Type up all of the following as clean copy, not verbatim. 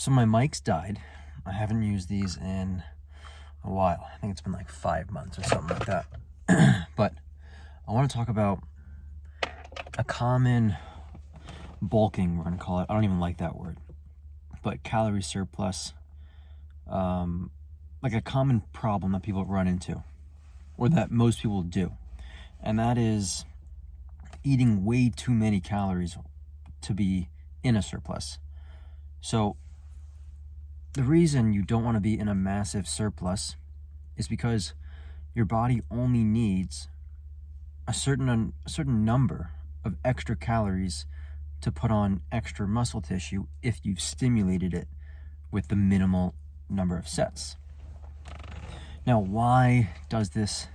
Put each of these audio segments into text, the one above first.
So my mics died. I haven't used these in a while. I think it's been like 5 months or something like that. But I want to talk about a common bulking, we're going to call it. I don't even like that word. But calorie surplus, like a common problem that people run into, or that most people do. And that is eating way too many calories to be in a surplus. So the reason you don't want to be in a massive surplus is because your body only needs a certain number of extra calories to put on extra muscle tissue if you've stimulated it with the minimal number of sets. Now, why does this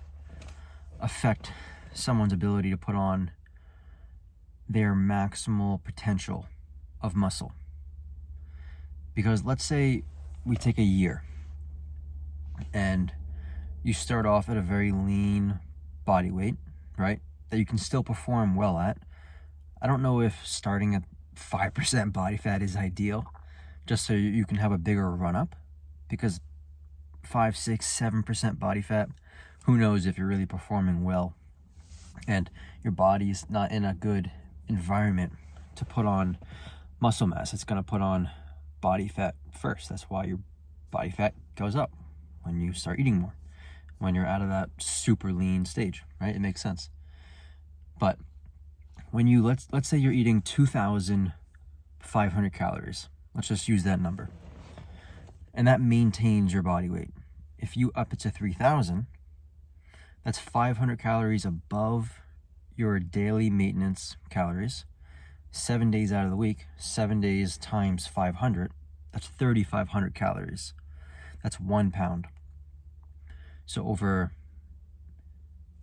affect someone's ability to put on their maximal potential of muscle? Because let's say we take a year and you start off at a very lean body weight, right? That you can still perform well at. I don't know if starting at 5% body fat is ideal, just so you can have a bigger run up, because 5, 6, 7% body fat, who knows if you're really performing well and your body's not in a good environment to put on muscle mass. It's going to put on body fat first. That's why your body fat goes up when you start eating more, when you're out of that super lean stage, right? It makes sense. But when you, let's say you're eating 2,500 calories. Let's just use that number. And that maintains your body weight. If you up it to 3,000, that's 500 calories above your daily maintenance calories. 7 days out of the week, 7 days times 500, that's 3,500 calories. That's 1 pound. So over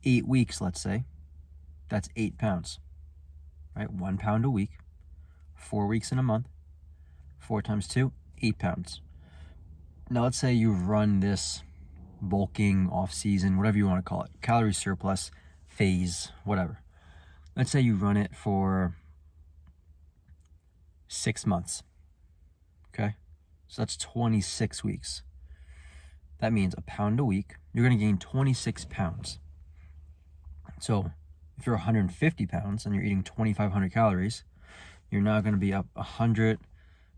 8 weeks, let's say, that's 8 pounds, right? 1 pound a week, 4 weeks in a month, 4 times 2, 8 pounds. Now let's say you run this bulking off season, whatever you want to call it, calorie surplus phase, whatever. Let's say you run it for 6 months, okay? So that's 26 weeks. That means a pound a week. You're going to gain 26 pounds. So if you're 150 pounds and you're eating 2,500 calories, you're now going to be up 100.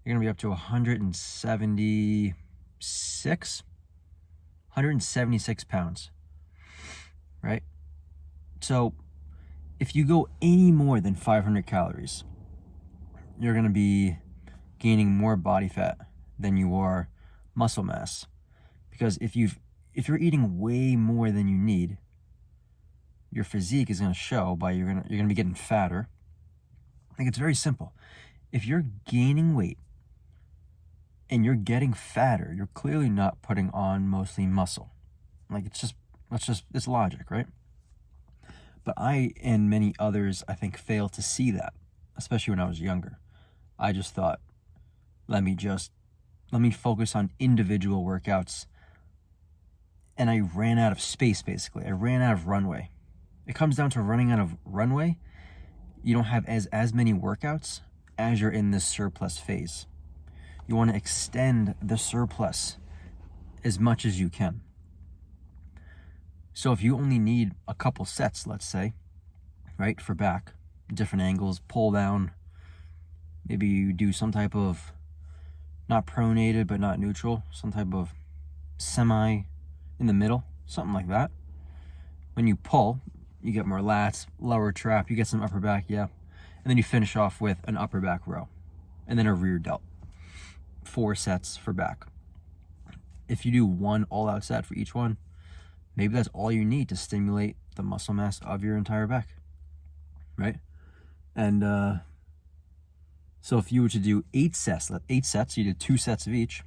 You're going to be up to 176 pounds, right? So if you go any more than 500 calories, you're going to be gaining more body fat than you are muscle mass. Because if you're eating way more than you need, your physique is going to show by you're going to be getting fatter. Like, it's very simple. If you're gaining weight and you're getting fatter, you're clearly not putting on mostly muscle. Like, it's logic, right? But I and many others, I think, fail to see that, especially when I was younger. I just thought, let me focus on individual workouts. And I ran out of space, basically. I ran out of runway. It comes down to running out of runway. You don't have as many workouts as you're in this surplus phase. You want to extend the surplus as much as you can. So if you only need a couple sets, let's say, right, for back, different angles, pull down, maybe you do some type of, not pronated, but not neutral, some type of semi in the middle, something like that. When you pull, you get more lats, lower trap, you get some upper back, yeah. And then you finish off with an upper back row and then a rear delt. 4 sets for back. If you do one all-out set for each one, maybe that's all you need to stimulate the muscle mass of your entire back, right? And so if you were to do 8 sets, you did 2 sets of each,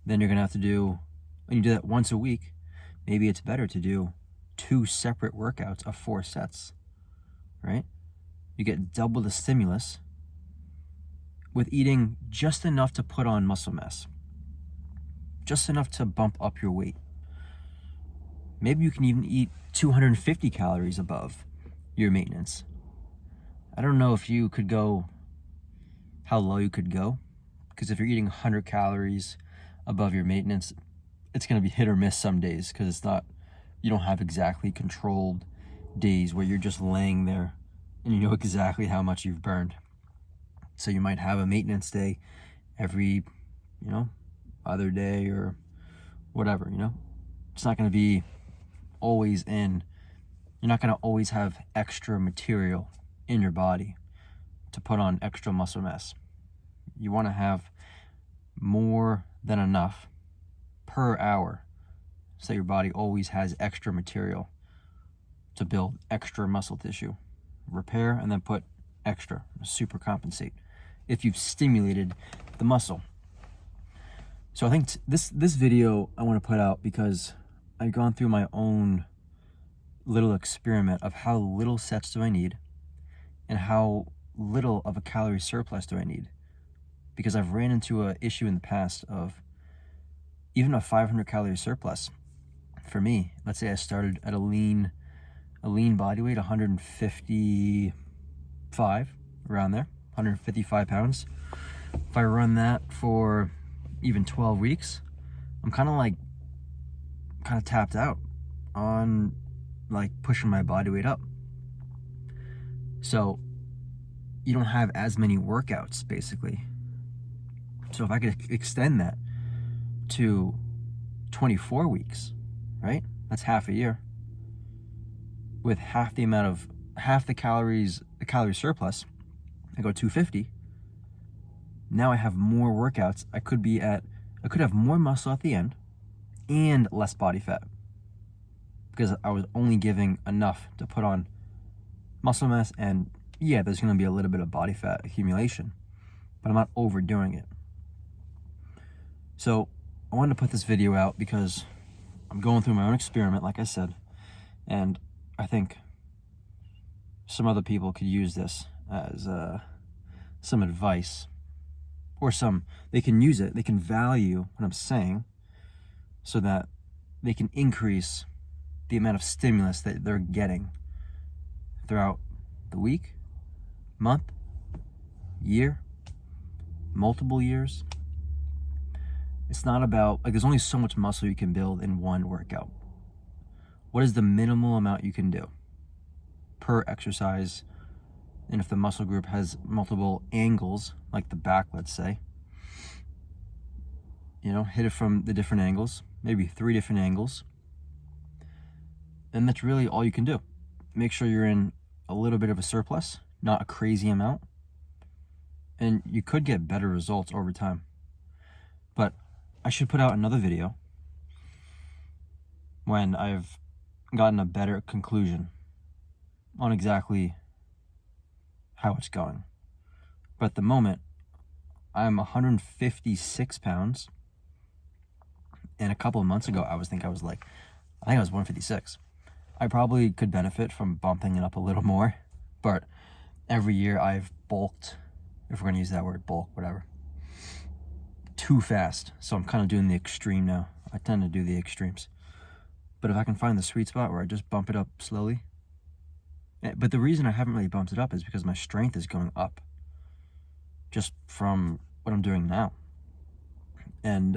then you're going to have to do, when you do that once a week, maybe it's better to do 2 separate workouts of 4 sets, right? You get double the stimulus with eating just enough to put on muscle mass, just enough to bump up your weight. Maybe you can even eat 250 calories above your maintenance. I don't know if you could go, how low you could go, Because if you're eating 100 calories above your maintenance, it's going to be hit or miss some days, because you don't have exactly controlled days where you're just laying there and you know exactly how much you've burned. So you might have a maintenance day every, other day or whatever, It's not going to be always in, you're not going to always have extra material in your body to put on extra muscle mass. You want to have more than enough per hour so your body always has extra material to build extra muscle tissue, repair, and then put extra, super compensate if you've stimulated the muscle. So I think this video I want to put out because I've gone through my own little experiment of how little sets do I need and how little of a calorie surplus do I need. Because I've ran into an issue in the past of even a 500 calorie surplus. For me, let's say I started at a lean body weight, 155, around there, 155 pounds. If I run that for even 12 weeks, I'm kind of tapped out on pushing my body weight up. So you don't have as many workouts basically. So if I could extend that to 24 weeks, right? That's half a year. With half the calorie surplus, I go 250. Now I have more workouts. I could have more muscle at the end and less body fat, because I was only giving enough to put on muscle mass, and yeah, there's going to be a little bit of body fat accumulation, but I'm not overdoing it. So I wanted to put this video out because I'm going through my own experiment, like I said, and I think some other people could use this as some advice, or they can use it, they can value what I'm saying so that they can increase the amount of stimulus that they're getting throughout the week, month, year, multiple years. It's not about, there's only so much muscle you can build in one workout. What is the minimal amount you can do per exercise? And if the muscle group has multiple angles, like the back, let's say, hit it from the different angles, maybe 3 different angles. And that's really all you can do. Make sure you're in a little bit of a surplus, not a crazy amount. And you could get better results over time. But I should put out another video when I've gotten a better conclusion on exactly how it's going. But at the moment, I'm 156 pounds. And a couple of months ago, I think I was 156. I probably could benefit from bumping it up a little more. But every year I've bulked, if we're going to use that word, bulk, whatever, too fast. So I'm kind of doing the extreme now. I tend to do the extremes. But if I can find the sweet spot where I just bump it up slowly. But the reason I haven't really bumped it up is because my strength is going up just from what I'm doing now. And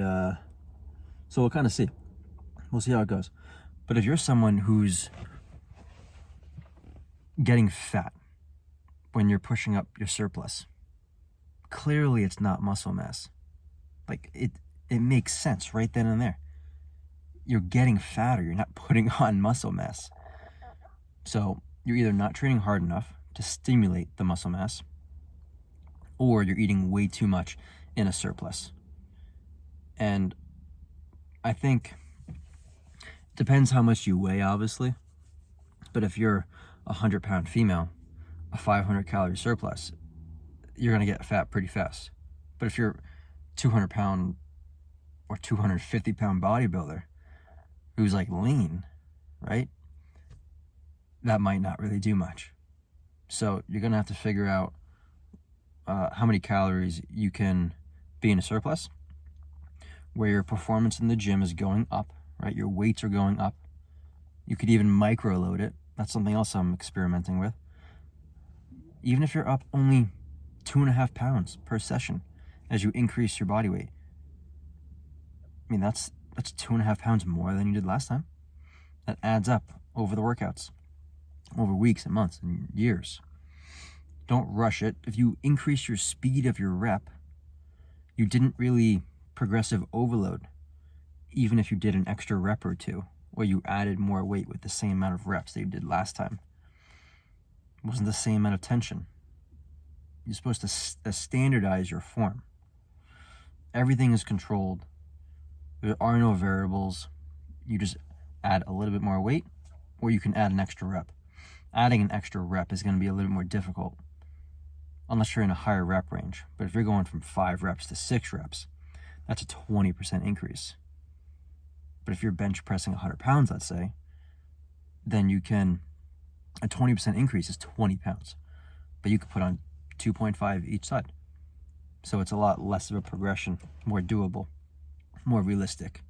so we'll kind of see. We'll see how it goes. But if you're someone who's getting fat when you're pushing up your surplus, clearly it's not muscle mass. It makes sense right then and there. You're getting fatter. You're not putting on muscle mass. So you're either not training hard enough to stimulate the muscle mass, or you're eating way too much in a surplus. And I think it depends how much you weigh, obviously. But if you're a 100-pound female, a 500 calorie surplus, you're going to get fat pretty fast. But if you're 200-pound or 250-pound bodybuilder who's lean, right? That might not really do much. So you're going to have to figure out how many calories you can be in a surplus, where your performance in the gym is going up, right? Your weights are going up. You could even micro load it. That's something else I'm experimenting with. Even if you're up only 2.5 pounds per session, as you increase your body weight. I mean, that's 2.5 pounds more than you did last time. That adds up over the workouts, over weeks and months and years. Don't rush it. If you increase your speed of your rep, you didn't really progressive overload, even if you did an extra rep or two, or you added more weight with the same amount of reps that you did last time. It wasn't the same amount of tension. You're supposed to standardize your form. Everything is controlled. There are no variables. You just add a little bit more weight, or you can add an extra rep. Adding an extra rep is going to be a little bit more difficult unless you're in a higher rep range. But if you're going from 5 reps to 6 reps, that's a 20% increase. But if you're bench pressing 100 pounds, let's say, then you can, a 20% increase is 20 pounds. But you could put on 2.5 each side. So it's a lot less of a progression, more doable, more realistic.